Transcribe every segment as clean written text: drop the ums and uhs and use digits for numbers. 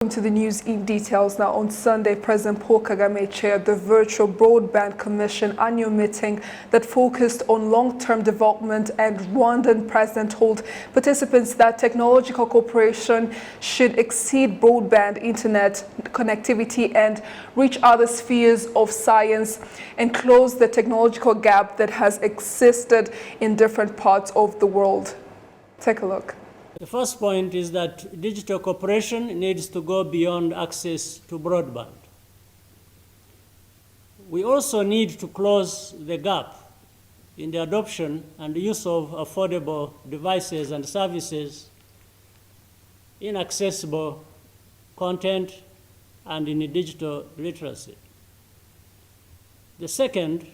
To the news in details now. On Sunday, President Paul Kagame chaired the Virtual Broadband Commission annual meeting that focused on long-term development, and Rwandan president told participants that technological cooperation should exceed broadband internet connectivity and reach other spheres of science and close the technological gap that has existed in different parts of the world. Take a look. The first point is that digital cooperation needs to go beyond access to broadband. We also need to close the gap in the adoption and use of affordable devices and services, in accessible content, and in digital literacy. The second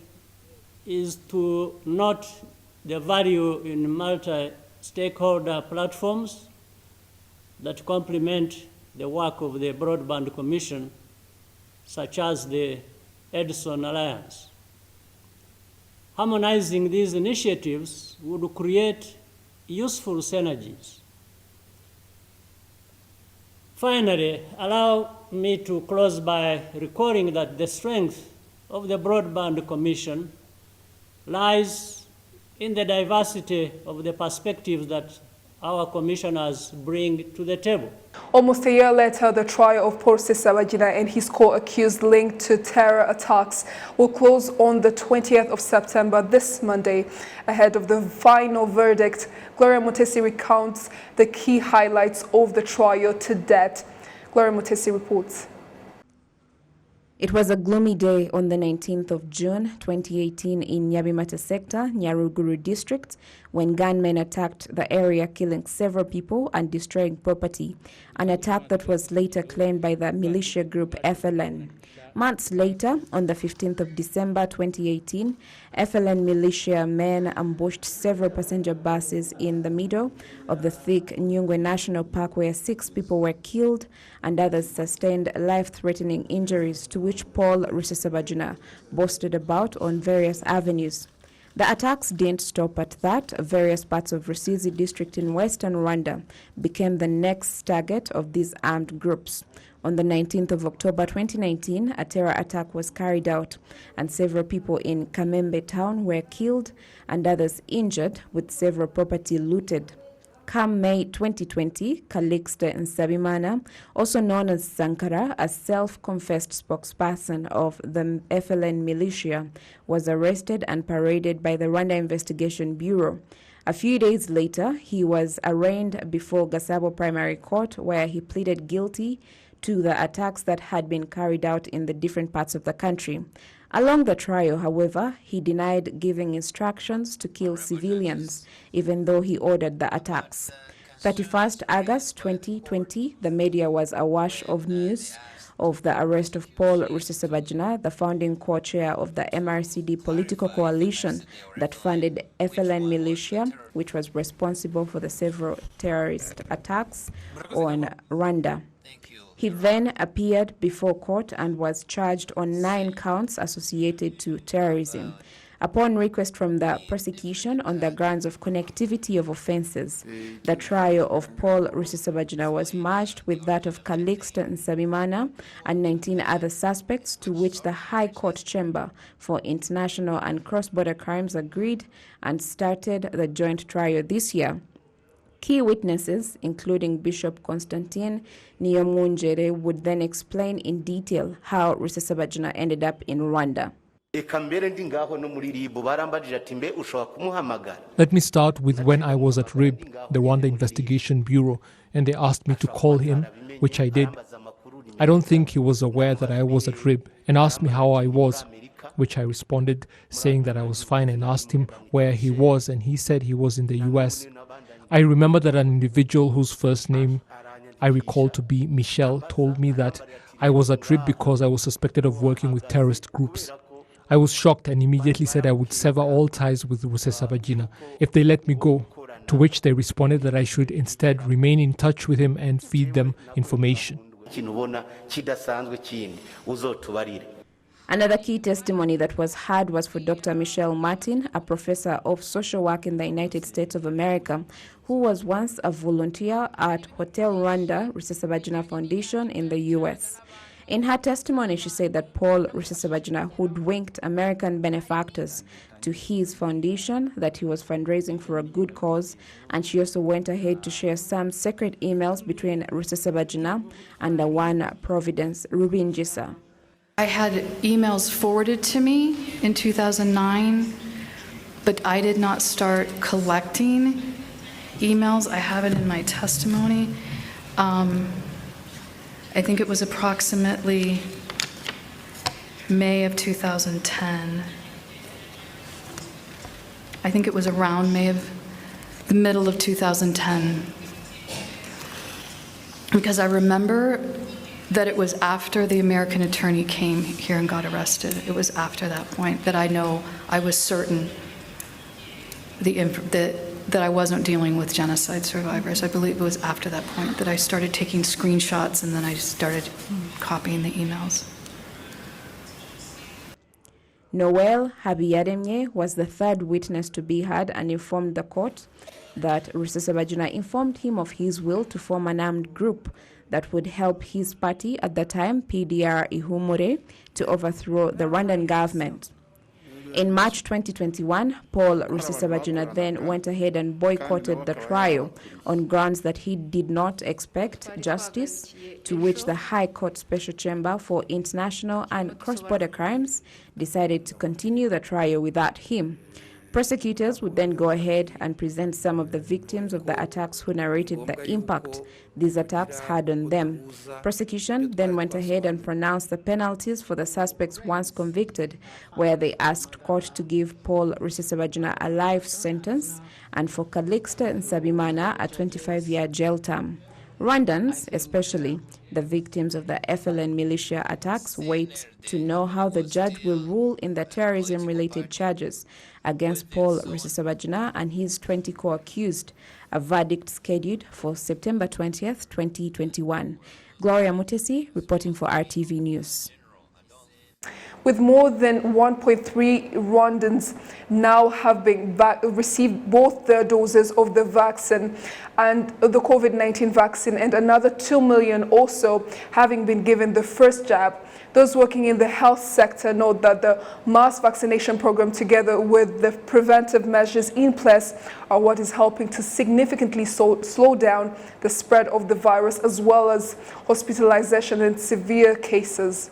is to note the value in multi-stakeholder platforms that complement the work of the Broadband Commission, such as the Edison Alliance. Harmonizing these initiatives would create useful synergies. Finally, allow me to close by recalling that the strength of the Broadband Commission lies in the diversity of the perspectives that our commissioners bring to the table. Almost a year later, the trial of Paul Rusesabagina and his co-accused linked to terror attacks will close on the 20th of September, this Monday. Ahead of the final verdict, Gloria Mutesi recounts the key highlights of the trial to date. Gloria Mutesi reports. It was a gloomy day on the 19th of June 2018 in Nyabimata sector, Nyaruguru district, when gunmen attacked the area, killing several people and destroying property, an attack that was later claimed by the militia group FLN. Months later, on the 15th of December 2018, FLN militia men ambushed several passenger buses in the middle of the thick Nyungwe National Park, where 6 people were killed and others sustained life-threatening injuries, to which Paul Rusesabagina boasted about on various avenues. The attacks didn't stop at that. Various parts of Rusizi district in western Rwanda became the next target of these armed groups. On the 19th of October 2019, a terror attack was carried out and several people in Kamembe town were killed and others injured, with several property looted. Come May 2020, Calixte Nsabimana, also known as Sankara, a self-confessed spokesperson of the FLN militia, was arrested and paraded by the Rwanda Investigation Bureau. A few days later, he was arraigned before Gasabo Primary Court, where he pleaded guilty to the attacks that had been carried out in the different parts of the country. Along the trial, however, he denied giving instructions to kill civilians, even though he ordered the attacks. 31st August 2020, the media was awash of news of the arrest of Paul Rusesabagina, the founding co-chair of the MRCD political coalition that funded FLN militia, which was responsible for the several terrorist attacks on Rwanda. He then appeared before court and was charged on 9 counts associated to terrorism. Upon request from the prosecution on the grounds of connectivity of offenses, the trial of Paul Rusesabagina was merged with that of Calixte Nsabimana and 19 other suspects, to which the High Court Chamber for International and Cross-Border Crimes agreed and started the joint trial this year. Key witnesses, including Bishop Constantine Niyomunjere, would then explain in detail how Rusesabagina ended up in Rwanda. Let me start with when I was at RIB, the Rwanda Investigation Bureau, and they asked me to call him, which I did. I don't think he was aware that I was at RIB, and asked me how I was, which I responded, saying that I was fine, and asked him where he was, and he said he was in the US. I remember that an individual whose first name I recall to be Michelle told me that I was at RIB because I was suspected of working with terrorist groups. I was shocked and immediately said I would sever all ties with Rusesabagina if they let me go, to which they responded that I should instead remain in touch with him and feed them information. Another key testimony that was heard was for Dr. Michelle Martin, a professor of social work in the United States of America, who was once a volunteer at Hotel Rwanda Rusesabagina Foundation in the U.S. In her testimony, she said that Paul Rusesabagina hoodwinked American benefactors to his foundation, that he was fundraising for a good cause, and she also went ahead to share some secret emails between Rusesabagina and the one Providence Rubinjisa. I had emails forwarded to me in 2009, but I did not start collecting emails. I have it in my testimony. I think it was approximately May of 2010. I think it was around the middle of 2010. Because I remember that it was after the American attorney came here and got arrested. It was after that point that I was certain that I wasn't dealing with genocide survivors. I believe it was after that point that I started taking screenshots and then I started copying the emails. Noel Habiyaremye was the third witness to be heard and informed the court that Rusesabagina informed him of his will to form an armed group that would help his party at the time, PDR Ihumure, to overthrow the Rwandan government. In March 2021, Paul Rusesabagina then went ahead and boycotted the trial on grounds that he did not expect justice, to which the High Court Special Chamber for International and Cross-Border Crimes decided to continue the trial without him. Prosecutors would then go ahead and present some of the victims of the attacks who narrated the impact these attacks had on them. Prosecution then went ahead and pronounced the penalties for the suspects once convicted, where they asked court to give Paul Rusesabagina a life sentence and for Calixte Nsabimana a 25-year jail term. Rwandans, especially the victims of the FLN militia attacks, wait to know how the judge will rule in the terrorism-related charges against Paul Rusesabagina and his 20 co-accused, a verdict scheduled for September 20th, 2021. Gloria Mutesi reporting for RTV News. With more than 1.3 Rwandans now having received both the doses of the vaccine and the COVID-19 vaccine, and another 2 million also having been given the first jab. Those working in the health sector note that the mass vaccination program, together with the preventive measures in place, are what is helping to significantly slow down the spread of the virus, as well as hospitalization in severe cases.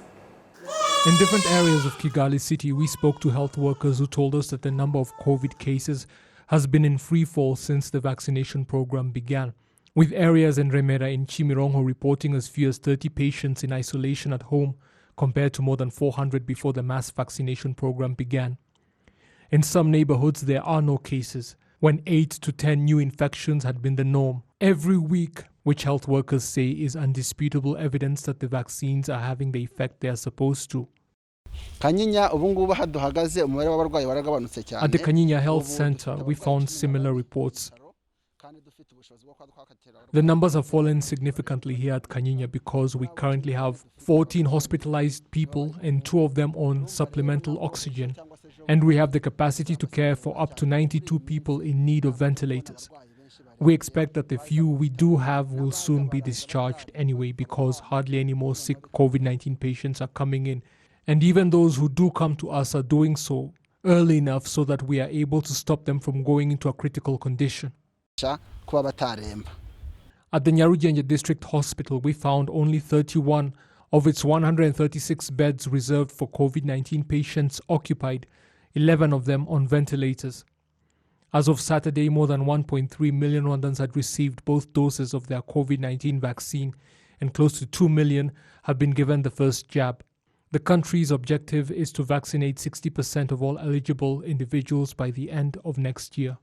In different areas of Kigali City, we spoke to health workers who told us that the number of COVID cases has been in free fall since the vaccination program began, with areas in Remera in Chimirongo reporting as few as 30 patients in isolation at home, compared to more than 400 before the mass vaccination program began. In some neighborhoods, there are no cases, when 8 to 10 new infections had been the norm every week, which health workers say is undisputable evidence that the vaccines are having the effect they are supposed to. At the Kanyinya Health Center, we found similar reports. The numbers have fallen significantly here at Kanyinya because we currently have 14 hospitalized people and 2 of them on supplemental oxygen, and we have the capacity to care for up to 92 people in need of ventilators. We expect that the few we do have will soon be discharged anyway, because hardly any more sick COVID-19 patients are coming in. And even those who do come to us are doing so early enough so that we are able to stop them from going into a critical condition. At the Nyarugenge District Hospital, we found only 31 of its 136 beds reserved for COVID-19 patients occupied, 11 of them on ventilators. As of Saturday, more than 1.3 million Rwandans had received both doses of their COVID-19 vaccine, and close to 2 million have been given the first jab. The country's objective is to vaccinate 60% of all eligible individuals by the end of next year.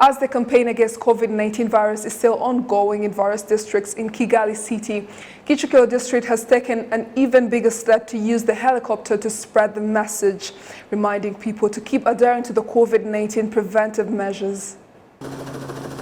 As the campaign against COVID-19 virus is still ongoing in various districts in Kigali City, Kicukiro district has taken an even bigger step to use the helicopter to spread the message, reminding people to keep adhering to the COVID-19 preventive measures.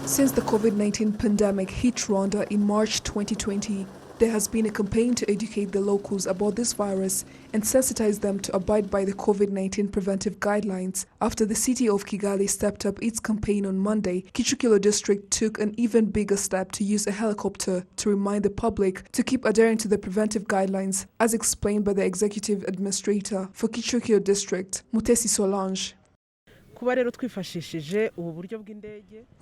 Since the COVID-19 pandemic hit Rwanda in March 2020, There has been a campaign to educate the locals about this virus and sensitize them to abide by the COVID-19 preventive guidelines. After the city of Kigali stepped up its campaign on Monday, Kicukiro district took an even bigger step to use a helicopter to remind the public to keep adhering to the preventive guidelines, as explained by the executive administrator for Kicukiro district, Mutesi Solange. We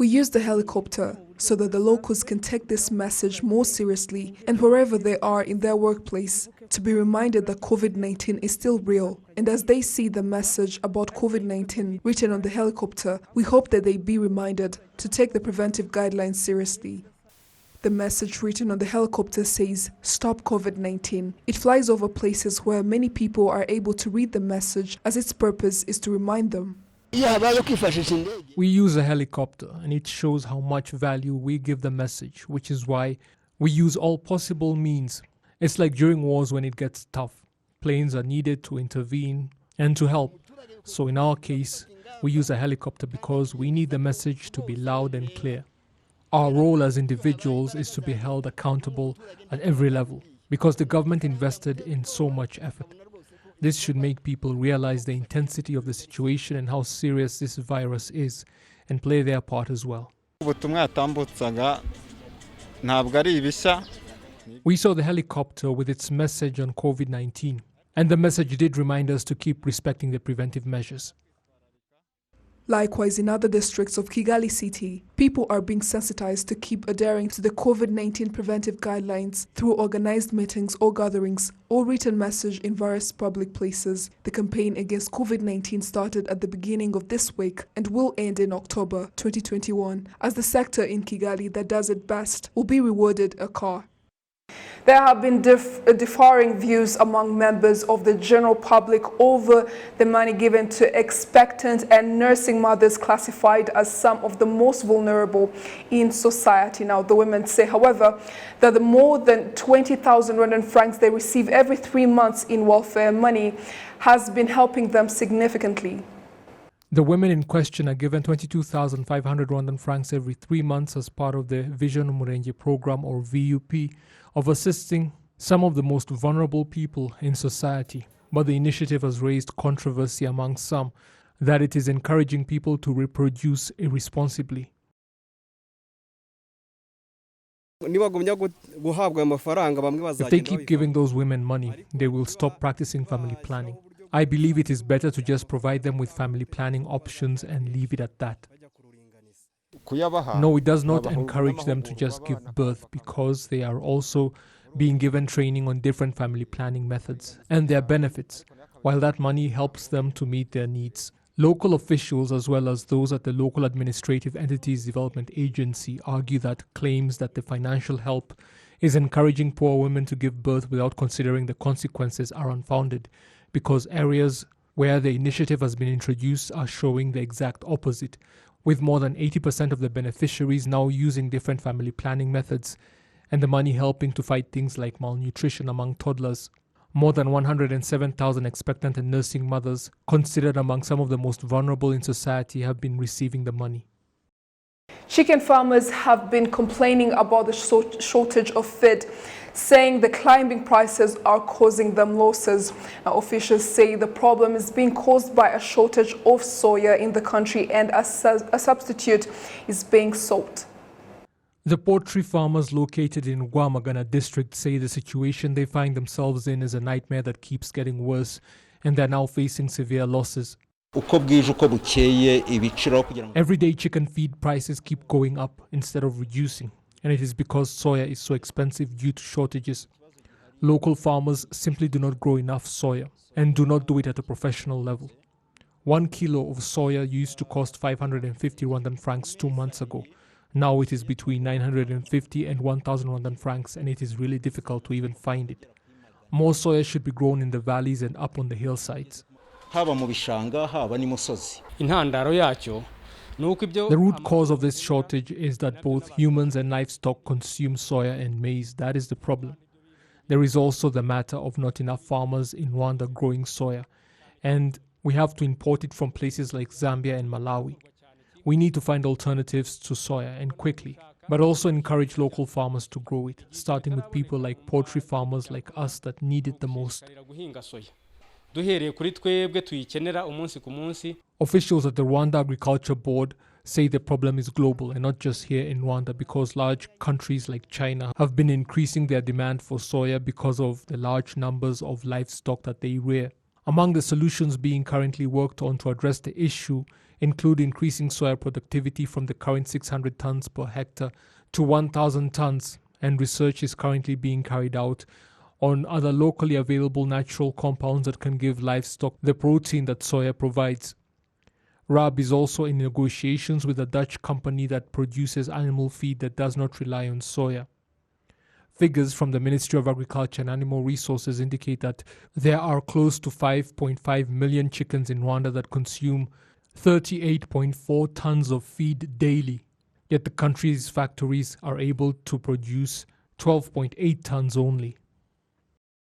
use the helicopter so that the locals can take this message more seriously and wherever they are in their workplace to be reminded that COVID-19 is still real. And as they see the message about COVID-19 written on the helicopter, we hope that they be reminded to take the preventive guidelines seriously. The message written on the helicopter says, "Stop COVID-19." It flies over places where many people are able to read the message, as its purpose is to remind them. We use a helicopter and it shows how much value we give the message, which is why we use all possible means. It's like during wars when it gets tough. Planes are needed to intervene and to help. So in our case, we use a helicopter because we need the message to be loud and clear. Our role as individuals is to be held accountable at every level because the government invested in so much effort. This should make people realize the intensity of the situation and how serious this virus is and play their part as well. We saw the helicopter with its message on COVID-19, and the message did remind us to keep respecting the preventive measures. Likewise, in other districts of Kigali City, people are being sensitized to keep adhering to the COVID-19 preventive guidelines through organized meetings or gatherings or written message in various public places. The campaign against COVID-19 started at the beginning of this week and will end in October 2021, as the sector in Kigali that does it best will be rewarded a car. There have been differing views among members of the general public over the money given to expectant and nursing mothers classified as some of the most vulnerable in society. Now, the women say, however, that the more than 20,000 Rwandan francs they receive every 3 months in welfare money has been helping them significantly. The women in question are given 22,500 Rwandan francs every 3 months as part of the Vision Umurenge program, or VUP, of assisting some of the most vulnerable people in society. But the initiative has raised controversy among some that it is encouraging people to reproduce irresponsibly. If they keep giving those women money, they will stop practicing family planning. I believe it is better to just provide them with family planning options and leave it at that. No, it does not encourage them to just give birth because they are also being given training on different family planning methods and their benefits, while that money helps them to meet their needs. Local officials, as well as those at the Local Administrative Entities Development Agency, argue that claims that the financial help is encouraging poor women to give birth without considering the consequences are unfounded, because areas where the initiative has been introduced are showing the exact opposite, with more than 80% of the beneficiaries now using different family planning methods, and the money helping to fight things like malnutrition among toddlers. More than 107,000 expectant and nursing mothers, considered among some of the most vulnerable in society, have been receiving the money. Chicken farmers have been complaining about the shortage of feed, saying the climbing prices are causing them losses. Now, officials say the problem is being caused by a shortage of soya in the country and a substitute is being sought. The poultry farmers located in Rwamagana district say the situation they find themselves in is a nightmare that keeps getting worse, and they're now facing severe losses. Every day chicken feed prices keep going up instead of reducing, and it is because soya is so expensive due to shortages. Local farmers simply do not grow enough soya and do not do it at a professional level. 1 kilo of soya used to cost 550 Rwandan francs 2 months ago. Now it is between 950 and 1,000 Rwandan francs, and it is really difficult to even find it. More soya should be grown in the valleys and up on the hillsides. The root cause of this shortage is that both humans and livestock consume soya and maize. That is the problem. There is also the matter of not enough farmers in Rwanda growing soya, and we have to import it from places like Zambia and Malawi. We need to find alternatives to soya, and quickly. but also encourage local farmers to grow it, starting with people like poultry farmers like us that need it the most. Officials at the Rwanda Agriculture Board say the problem is global and not just here in Rwanda, because large countries like China have been increasing their demand for soya because of the large numbers of livestock that they rear. Among the solutions being currently worked on to address the issue include increasing soya productivity from the current 600 tons per hectare to 1,000 tons, and research is currently being carried out on other locally available natural compounds that can give livestock the protein that soya provides. RAB is also in negotiations with a Dutch company that produces animal feed that does not rely on soya. Figures from the Ministry of Agriculture and Animal Resources indicate that there are close to 5.5 million chickens in Rwanda that consume 38.4 tons of feed daily, yet the country's factories are able to produce 12.8 tons only.